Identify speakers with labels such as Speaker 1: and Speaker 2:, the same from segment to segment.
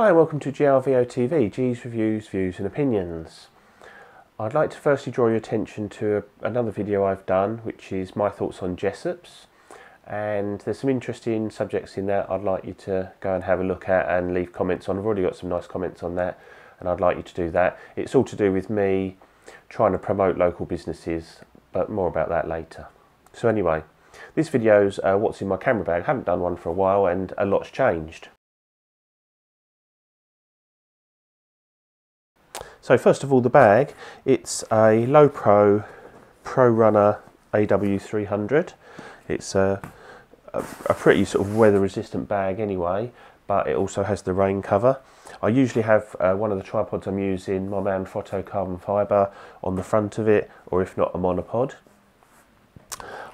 Speaker 1: Hi and welcome to GRVO TV, G's Reviews, Views and Opinions. I'd like to firstly draw your attention to another video I've done, which is my thoughts on Jessops, and there's some interesting subjects in that I'd like you to go and have a look at and leave comments on. I've already got some nice comments on that and I'd like you to do that. It's all to do with me trying to promote local businesses, but more about that later. So anyway, this video's what's in my camera bag. I haven't done one for a while and a lot's changed. So first of all, the bag, it's a Lowepro Pro Runner AW300. It's a pretty sort of weather resistant bag anyway, but it also has the rain cover. I usually have one of the tripods I'm using, my Manfrotto carbon fibre, on the front of it, or if not a monopod.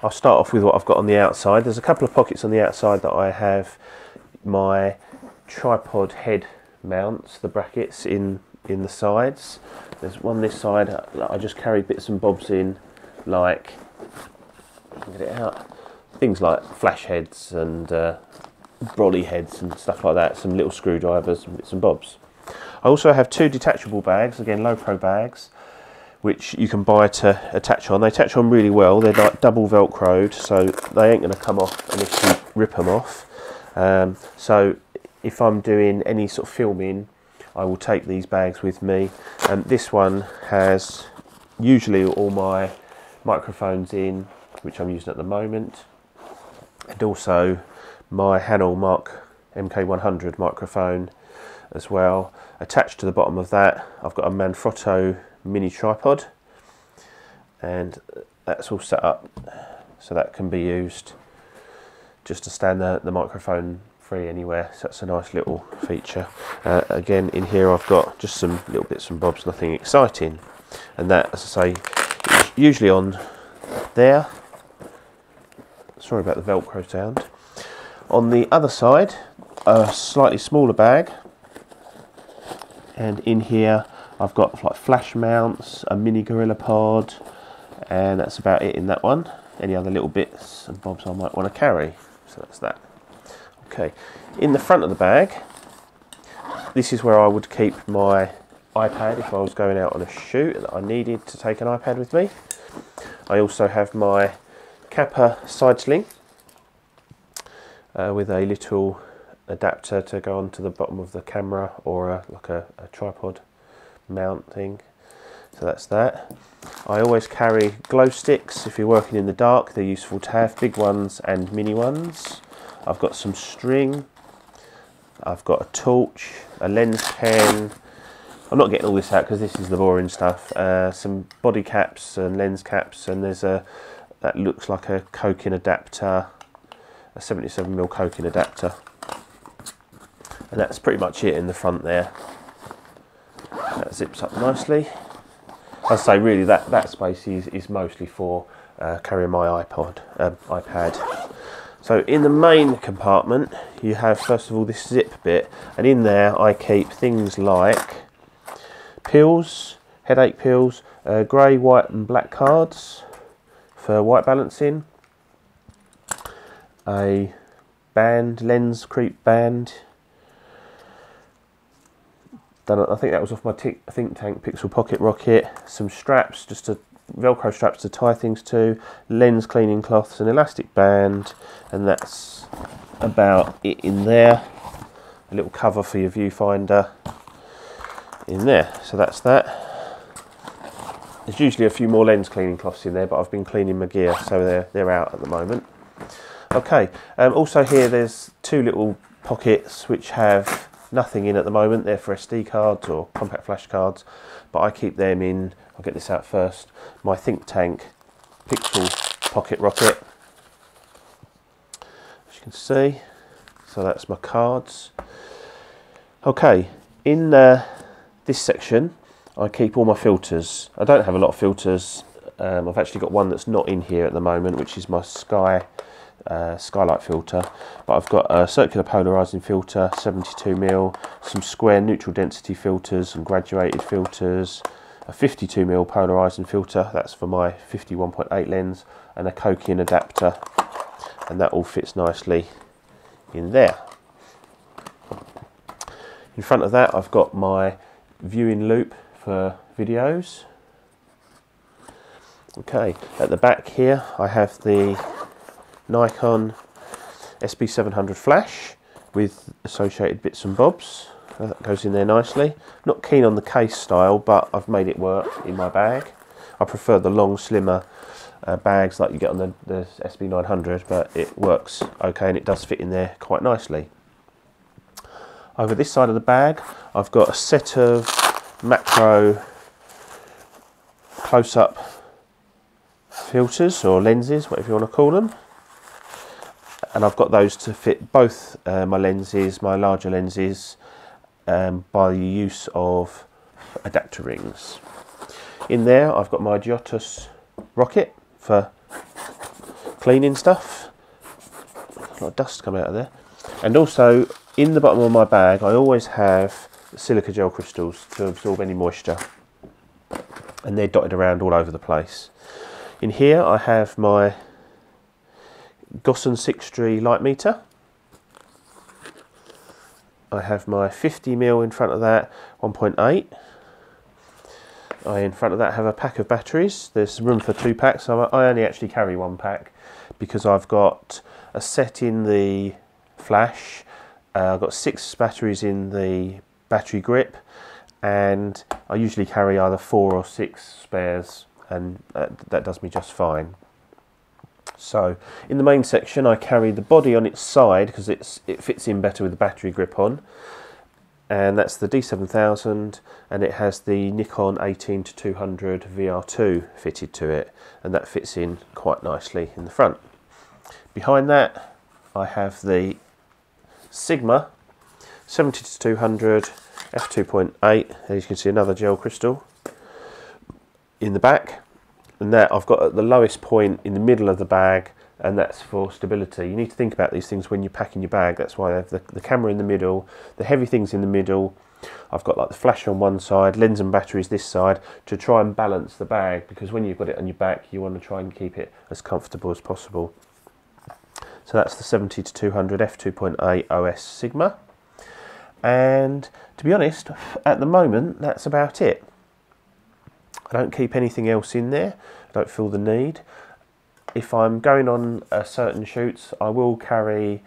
Speaker 1: I'll start off with what I've got on the outside. There's a couple of pockets on the outside that I have my tripod head mounts, the brackets in the sides. There's one this side that I just carry bits and bobs in, like, get it out, things like flash heads and brolly heads and stuff like that, some little screwdrivers and bits and bobs. I also have two detachable bags, again Lowepro bags, which you can buy to attach on. They attach on really well. They're like double velcroed, so they ain't going to come off unless you rip them off. So if I'm doing any sort of filming, I will take these bags with me. And this one has usually all my microphones in, which I'm using at the moment, and also my Hanel Mark MK100 microphone as well. Attached to the bottom of that, I've got a Manfrotto mini tripod, and that's all set up so that can be used just to stand the microphone free anywhere. So that's a nice little feature. Again, in here I've got just some little bits and bobs, nothing exciting, and that, as I say, is usually on there. Sorry about the Velcro sound. On the other side, a slightly smaller bag, and in here I've got like flash mounts, a mini gorilla pod, and that's about it in that one. Any other little bits and bobs I might want to carry. So that's that. Okay, in the front of the bag, this is where I would keep my iPad if I was going out on a shoot and I needed to take an iPad with me. I also have my Kappa side sling with a little adapter to go onto the bottom of the camera, or like a tripod mount thing. So that's that. I always carry glow sticks if you're working in the dark. They're useful to have, big ones and mini ones. I've got some string, I've got a torch, a lens pen. I'm not getting all this out because this is the boring stuff. Some body caps and lens caps, and there's that looks like a coking adapter, a 77mm coking adapter. And that's pretty much it in the front there. That zips up nicely. I'd say really that space is mostly for carrying my iPad. So in the main compartment you have first of all this zip bit, and in there I keep things like pills, headache pills, grey, white and black cards for white balancing, a band, lens creep band. I think that was off my Think Tank Pixel Pocket Rocket. Some straps, just Velcro straps to tie things to, lens cleaning cloths, an elastic band, and that's about it in there. A little cover for your viewfinder in there. So that's that. There's usually a few more lens cleaning cloths in there, but I've been cleaning my gear, so they're out at the moment. Okay. Also here there's two little pockets which have nothing in at the moment. They're for SD cards or compact flash cards, but I keep them in. I'll get this out first. My Think Tank Pixel Pocket Rocket, as you can see. So that's my cards. Okay, in this section I keep all my filters. I don't have a lot of filters. I've actually got one that's not in here at the moment, which is my skylight filter, but I've got a circular polarizing filter, 72mm, some square neutral density filters and graduated filters, a 52mm polarizing filter, that's for my 51.8 lens, and a coking adapter, and that all fits nicely in there. In front of that I've got my viewing loop for videos. Okay, at the back here I have the Nikon SB700 flash with associated bits and bobs. That goes in there nicely. Not keen on the case style, but I've made it work in my bag. I prefer the long, slimmer bags like you get on the SB900, but it works okay and it does fit in there quite nicely. Over this side of the bag, I've got a set of macro close-up filters or lenses, whatever you want to call them. And I've got those to fit both my lenses, my larger lenses, by the use of adapter rings. In there I've got my Giottos rocket for cleaning stuff. A lot of dust coming out of there. And also in the bottom of my bag I always have silica gel crystals to absorb any moisture, and they're dotted around all over the place. In here I have my Gossen 6G light meter. I have my 50mm in front of that, 1.8. In front of that have a pack of batteries. There's room for 2 packs, so I only actually carry 1 pack because I've got a set in the flash, I've got 6 batteries in the battery grip, and I usually carry either 4 or 6 spares, and that does me just fine. So in the main section I carry the body on its side because it fits in better with the battery grip on, and that's the D7000, and it has the Nikon 18-200 VR2 fitted to it, and that fits in quite nicely in the front. Behind that I have the Sigma 70-200 f2.8, as you can see another gel crystal in the back. And that I've got at the lowest point in the middle of the bag, and that's for stability. You need to think about these things when you're packing your bag. That's why I have the camera in the middle, the heavy things in the middle. I've got like the flash on one side, lens and batteries this side, to try and balance the bag, because when you've got it on your back you want to try and keep it as comfortable as possible. So that's the 70-200 f2.8 OS Sigma, and to be honest, at the moment that's about it. I don't keep anything else in there. I don't feel the need. If I'm going on certain shoots, I will carry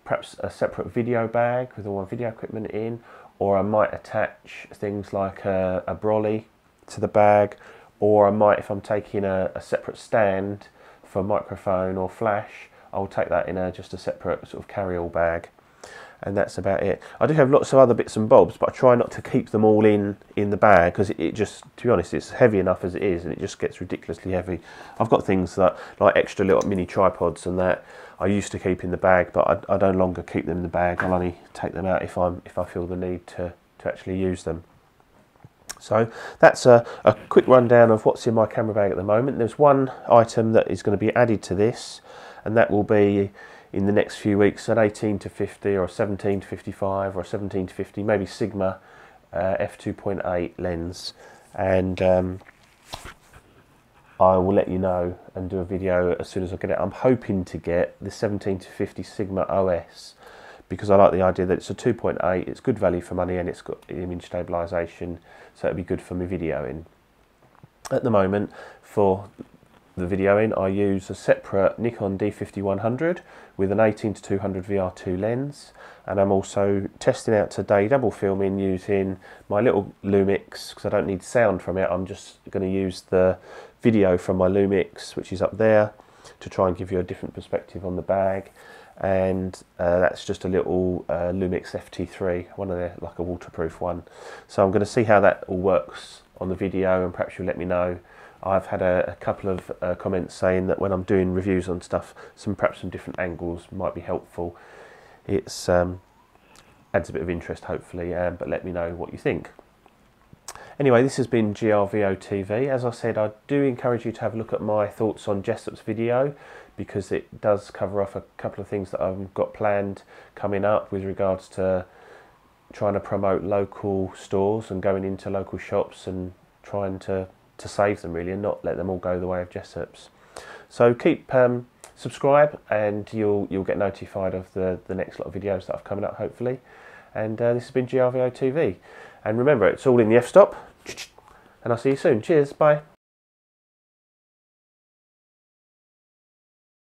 Speaker 1: perhaps a separate video bag with all my video equipment in, or I might attach things like a brolly to the bag, or I might, if I'm taking a separate stand for microphone or flash, I'll take that in just a separate sort of carry-all bag. And that's about it. I do have lots of other bits and bobs, but I try not to keep them all in the bag, because it just, to be honest, it's heavy enough as it is, and it just gets ridiculously heavy. I've got things that, like extra little mini tripods and that, I used to keep in the bag, but I no longer keep them in the bag. I'll only take them out if I feel the need to actually use them. So that's a quick rundown of what's in my camera bag at the moment. There's one item that is going to be added to this, and that will be in the next few weeks an 18-50 or a 17-55 or a 17-50, maybe Sigma f2.8 lens, and I will let you know and do a video as soon as I get it. I'm hoping to get the 17-50 Sigma OS, because I like the idea that it's a 2.8, it's good value for money, and it's got image stabilisation, so it'll be good for me videoing. At the moment, for the videoing, I use a separate Nikon D7000 with an 18-200 VR2 lens, and I'm also testing out today double filming using my little Lumix, because I don't need sound from it. I'm just going to use the video from my Lumix, which is up there, to try and give you a different perspective on the bag. And that's just a little Lumix FT3, one of their, like a waterproof one. So I'm going to see how that all works on the video, and perhaps you'll let me know. I've had a couple of comments saying that when I'm doing reviews on stuff, perhaps some different angles might be helpful. It's adds a bit of interest, hopefully, but let me know what you think. Anyway, this has been GRVO TV. As I said, I do encourage you to have a look at my thoughts on Jessup's video, because it does cover off a couple of things that I've got planned coming up with regards to trying to promote local stores and going into local shops and trying to save them, really, and not let them all go the way of Jessup's. So keep subscribe, and you'll get notified of the next lot of videos that I've coming up, hopefully. And this has been GRVO TV. And remember, it's all in the f-stop. And I'll see you soon. Cheers, bye.